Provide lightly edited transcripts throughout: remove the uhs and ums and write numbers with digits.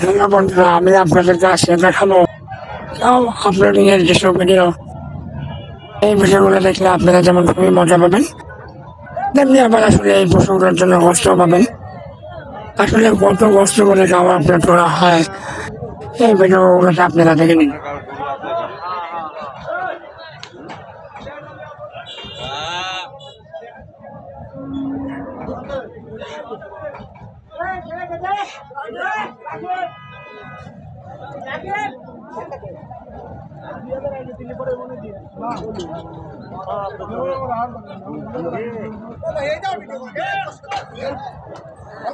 Hello বন্ধুরা, আমি আপনাদেরকে আজকে দেখাবো আপলোডিং এর যেসব ভিডিও। এই ভিডিওগুলো দেখলে আপনারা যেমন খুবই মজা পাবেন, তেমনি আবার আসলে এই পশুগুলোর জন্য কষ্ট পাবেন। আসলে কত কষ্ট করে খাওয়া আপলোড করা হয়, এই ভিডিওগুলোতে আপনারা দেখে নিন।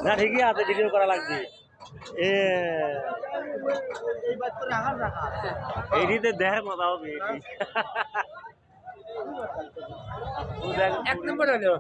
না ঠিকই আছে, ভিডিও করা লাগবে। এইটিতে দেখার মজা হবে। এক নম্বর হলো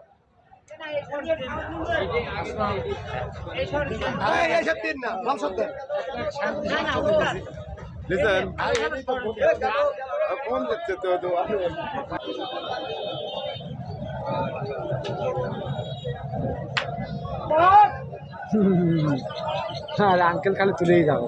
আঙ্কেল খালি তুলেই যাবো।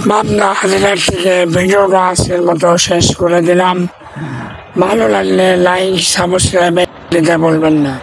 ভাবনা হাজিরার থেকে ভিডিওটা আজকের মতো শেষ করে দিলাম। ভালো লাগলে লাইক সাবস্ক্রাইব দিতে বলবেন না।